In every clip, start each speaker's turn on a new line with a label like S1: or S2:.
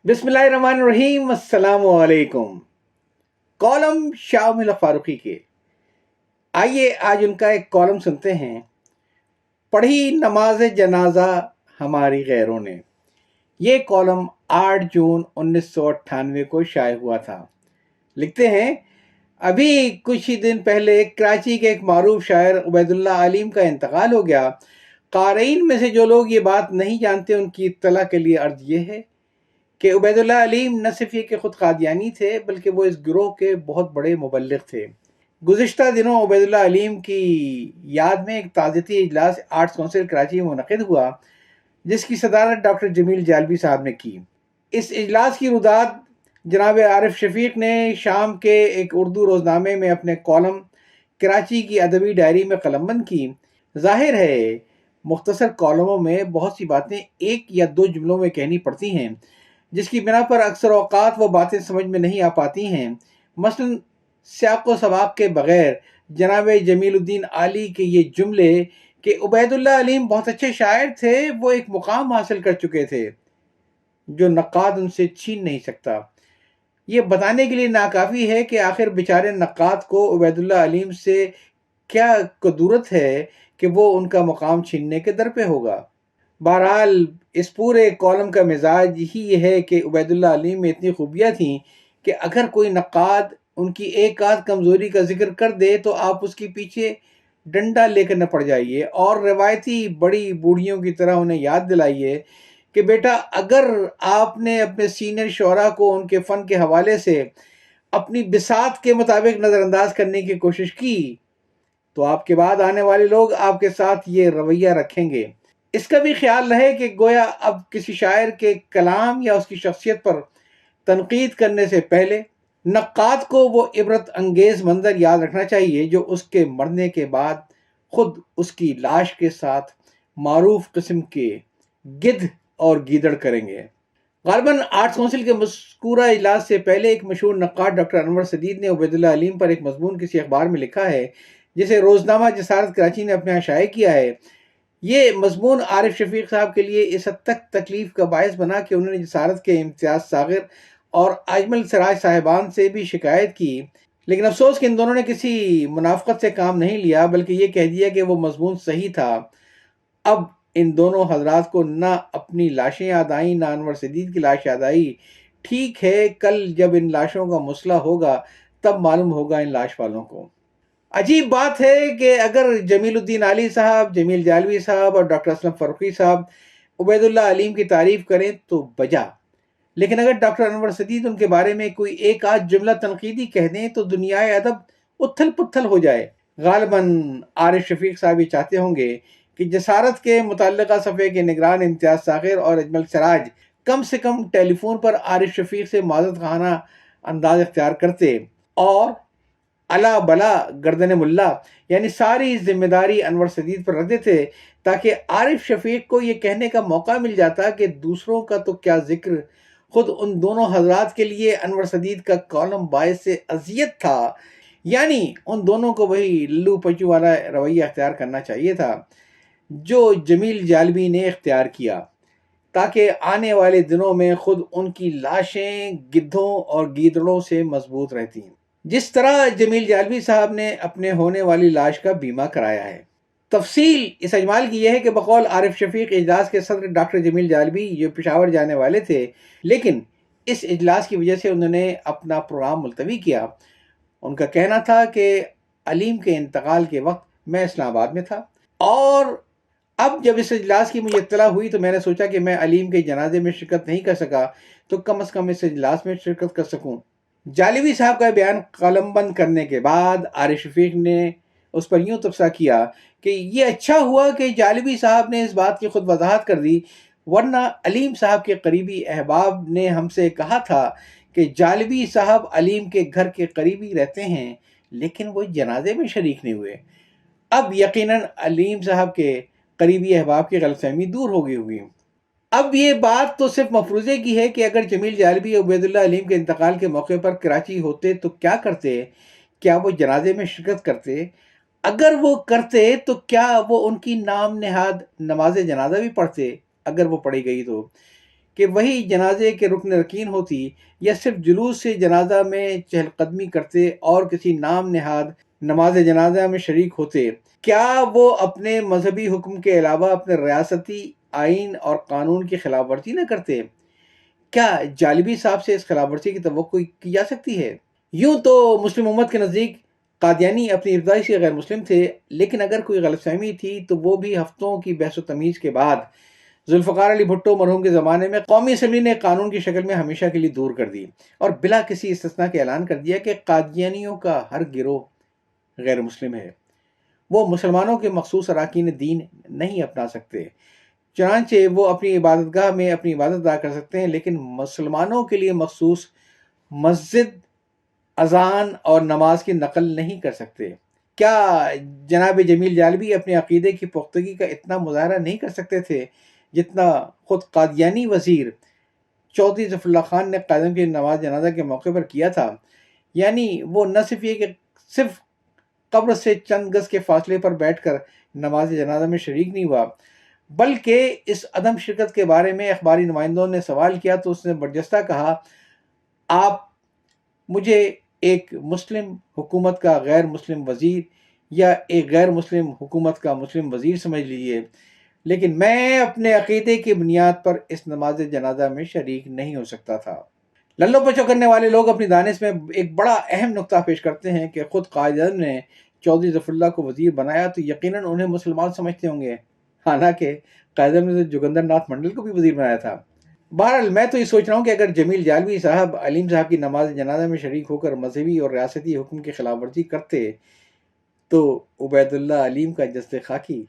S1: बिस्मिल्लाहिर्रहमानिर्रहीम, अस्सलाम वालेकुम। कॉलम शामिल फारूकी के, आइए आज उनका एक कॉलम सुनते हैं। पढ़ी नमाज जनाजा हमारी गैरों ने। ये कॉलम 8 जून 1998 को शाये हुआ था। लिखते हैं, अभी कुछ ही दिन पहले कराची के एक मारूफ शायर उबैदुल्ला अलीम का इंतकाल हो गया। क़ारीन में से जो लोग ये बात नहीं जानते उनकी इत्तला के लिए अर्ज ये है कि उबैदुल्ला अलीम न सिर्फ ये कि खुद कादियानी थे बल्कि वो इस गिरोह के बहुत बड़े मुबल्लिग थे। गुज़िश्ता दिनों उबैदुल्ला अलीम की याद में एक ताज़ियती इजलास आर्ट्स काउंसिल कराची में मुनक़िद हुआ, जिसकी सदारत डॉक्टर जमील जालवी साहब ने की। इस इजलास की रुदात जनाब आरिफ शफीक ने शाम के एक उर्दू रोज़नामे में अपने कॉलम कराची की अदबी डायरी में कलमबंद की। ज़ाहिर है मुख्तसर कॉलमों में बहुत सी बातें एक या दो जुमलों में कहनी पड़ती हैं, जिसकी बिना पर अक्सर औक़ात वो बातें समझ में नहीं आ पाती हैं। मसलन सियाक़ो सबाक़ के बग़ैर जनाब जमीलुद्दीन आली के ये जुमले कि उबैदुल्ला अलीम बहुत अच्छे शायर थे, वो एक मुकाम हासिल कर चुके थे जो नक्काद उनसे छीन नहीं सकता। ये बताने के लिए नाकाफ़ी है कि आखिर बेचारे नक्काद को उबैदुल्ला अलीम से क्या कदूरत है कि वो उनका मुकाम छीनने के दर पे होगा। बहरहाल इस पूरे कॉलम का मिजाज ही ये है कि उबैदुल्ला अलीम में इतनी खूबियाँ थीं कि अगर कोई नक्काद उनकी एक आध कमज़ोरी का जिक्र कर दे तो आप उसके पीछे डंडा लेकर न पड़ जाइए और रिवायती बड़ी बूढ़ियों की तरह उन्हें याद दिलाइए कि बेटा, अगर आपने अपने सीनियर शोरा को उनके फ़न के हवाले से अपनी बिसात के मुताबिक नज़रअंदाज करने की कोशिश की तो आपके बाद आने वाले लोग आपके साथ ये रवैया रखेंगे। इसका भी ख्याल रहे कि गोया अब किसी शायर के कलाम या उसकी शख्सियत पर तनकीद करने से पहले नक्काद को वो इबरत अंगेज़ मंजर याद रखना चाहिए जो उसके मरने के बाद खुद उसकी लाश के साथ मारूफ किस्म के गिद्ध और गीदड़ करेंगे। गालिबन आर्ट्स काउंसिल के मज़कूरा इजलास से पहले एक मशहूर नक्काद डॉक्टर अनवर सदीद ने उबैदुल्ला अलीम पर एक मज़मून किसी अखबार में लिखा है, जिसे रोज़नामा जसारत कराची ने अपने यहाँ शाये किया है। ये मज़मून आरिफ शफीक साहब के लिए इस हद तक तकलीफ़ का बायस बना कि उन्होंने जसारत के इम्तियाज़ सागिर और अजमल सराज साहिबान से भी शिकायत की, लेकिन अफसोस कि इन दोनों ने किसी मुनाफ़क़त से काम नहीं लिया बल्कि ये कह दिया कि वो मज़मून सही था। अब इन दोनों हजरात को ना अपनी लाशें याद आई ना अनवर सदीद की लाश याद आई। ठीक है, कल जब इन लाशों का मसला होगा तब मालूम होगा इन लाश वालों को। अजीब बात है कि अगर जमीलुद्दीन आली साहब, जमील जालवी साहब और डॉक्टर असलम फ़ारूकी साहब उबैदुल्ला अलीम की तारीफ़ करें तो बजा, लेकिन अगर डॉक्टर अनवर सदीद उनके बारे में कोई एक आध जुमला तनकीदी कह दें तो दुनियाए अदब उथल पुथल हो जाए। गालिबन आरिफ शफीक साहब ये चाहते होंगे कि जसारत के मुतल्लिका सफ़े के निगरान इम्तियाज़ सागिर और अजमल सराज कम से कम टेलीफोन पर आरिफ शफीक से माज़रत खाना अंदाज इख्तियार करते और अला बला गर्दन मुल्ला यानी सारी जिम्मेदारी अनवर सदीद पर रख देते, ताकि आरिफ शफीक को ये कहने का मौका मिल जाता कि दूसरों का तो क्या जिक्र, खुद उन दोनों हजरात के लिए अनवर सदीद का कॉलम बायस से अजियत था। यानी उन दोनों को वही लल्लू पचू वाला रवैया अख्तियार करना चाहिए था जो जमील जालवी ने इख्तियार किया, ताकि आने वाले दिनों में खुद उनकी लाशें गिद्धों और गीदड़ों से मजबूत रहती। जिस तरह जमील जालवी साहब ने अपने होने वाली लाश का बीमा कराया है। तफसील इस अजमाल की यह है कि बकौल आरिफ शफीक इजलास के सदर डॉक्टर जमील जालवी जो पेशावर जाने वाले थे, लेकिन इस इजलास की वजह से उन्होंने अपना प्रोग्राम मुलतवी किया। उनका कहना था कि अलीम के इंतकाल के वक्त मैं इस्लामाबाद में था और अब जब इस इजलास की मुझे इत्तला हुई तो मैंने सोचा कि मैं अलीम के जनाजे में शिरकत नहीं कर सका तो कम अज़ कम इस इजलास में शिरकत कर सकूं। जालवी साहब का बयान कलमबंद करने के बाद आरिफ शफीक ने उस पर यूँ तबसरा किया कि ये अच्छा हुआ कि जालवी साहब ने इस बात की खुद वजाहत कर दी, वरना अलीम साहब के करीबी अहबाब ने हमसे कहा था कि जालवी साहब अलीम के घर के करीबी रहते हैं लेकिन वो जनाजे में शरीक नहीं हुए। अब यकीनन अलीम साहब के करीबी अहबाब की गलतफहमी दूर हो गई होगी। अब ये बात तो सिर्फ मफरूज़े की है कि अगर जमील जालवी और उबैदुल्ला अलीम के इंतकाल के मौके पर कराची होते तो क्या करते? क्या वो जनाजे में शिरकत करते? अगर वो करते तो क्या वो उनकी नाम नेहाद नमाज जनाजा भी पढ़ते, अगर वो पढ़ी गई तो? کہ وہی جنازے کے رکن رکین ہوتی یا صرف جلوس سے جنازہ میں چہل قدمی کرتے اور کسی نام نہاد نماز جنازہ میں شریک ہوتے، کیا وہ اپنے مذہبی حکم کے علاوہ اپنے ریاستی آئین اور قانون کی خلاف ورزی نہ کرتے؟ کیا جالبی صاحب سے اس خلاف ورزی کی توقع کی جا سکتی ہے؟ یوں تو مسلم امت کے نزدیک قادیانی اپنی ابتدائی سے غیر مسلم تھے، لیکن اگر کوئی غلط فہمی تھی تو وہ بھی ہفتوں کی بحث و تمیز کے بعد ذوالفقار علی بھٹو مرحوم کے زمانے میں قومی اسمبلی نے قانون کی شکل میں ہمیشہ کے لیے دور کر دی اور بلا کسی استثناء کے اعلان کر دیا کہ قادیانیوں کا ہر گروہ غیر مسلم ہے، وہ مسلمانوں کے مخصوص اراکین دین نہیں اپنا سکتے، چنانچہ وہ اپنی عبادت گاہ میں اپنی عبادت ادا کر سکتے ہیں لیکن مسلمانوں کے لیے مخصوص مسجد اذان اور نماز کی نقل نہیں کر سکتے۔ کیا جناب جمیل جالبی اپنے عقیدے کی پختگی کا اتنا مظاہرہ نہیں کر سکتے تھے جتنا خود قادیانی وزیر چودھری ظفر اللہ خان نے قائدم کی نماز جنازہ کے موقع پر کیا تھا؟ یعنی وہ نہ صرف یہ کہ صرف قبر سے چند گز کے فاصلے پر بیٹھ کر نماز جنازہ میں شریک نہیں ہوا، بلکہ اس عدم شرکت کے بارے میں اخباری نمائندوں نے سوال کیا تو اس نے برجستہ کہا، آپ مجھے ایک مسلم حکومت کا غیر مسلم وزیر یا ایک غیر مسلم حکومت کا مسلم وزیر سمجھ لیجیے، لیکن میں اپنے عقیدے کی بنیاد پر اس نماز جنازہ میں شریک نہیں ہو سکتا تھا۔ للو پچو کرنے والے لوگ اپنی دانش میں ایک بڑا اہم نقطہ پیش کرتے ہیں کہ خود قائد اعظم نے چودھری ظفر اللہ کو وزیر بنایا تو یقیناً انہیں مسلمان سمجھتے ہوں گے، حالانکہ قائد اعظم نے جوگندر ناتھ منڈل کو بھی وزیر بنایا تھا۔ بہرحال میں تو یہ سوچ رہا ہوں کہ اگر جمیل جالبی صاحب علیم صاحب کی نماز جنازہ میں شریک ہو کر مذہبی اور ریاستی حکم کی خلاف ورزی کرتے تو عبید اللہ علیم کا جسد خاکی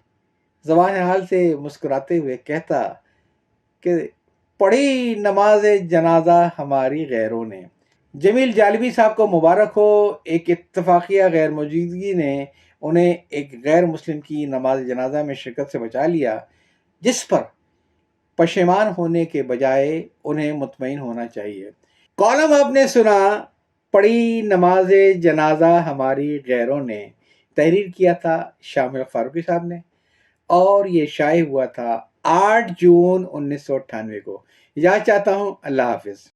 S1: زبان حال سے مسکراتے ہوئے کہتا کہ پڑھی نماز جنازہ ہماری غیروں نے۔ جمیل جالبی صاحب کو مبارک ہو، ایک اتفاقیہ غیر موجودگی نے انہیں ایک غیر مسلم کی نماز جنازہ میں شرکت سے بچا لیا، جس پر پشیمان ہونے کے بجائے انہیں مطمئن ہونا چاہیے۔ کالم آپ نے سنا، پڑھی نماز جنازہ ہماری غیروں نے، تحریر کیا تھا شاہ ملک فاروقی صاحب نے، اور یہ شائع ہوا تھا 8 جون 1998 کو۔ اجازت چاہتا ہوں، اللہ حافظ۔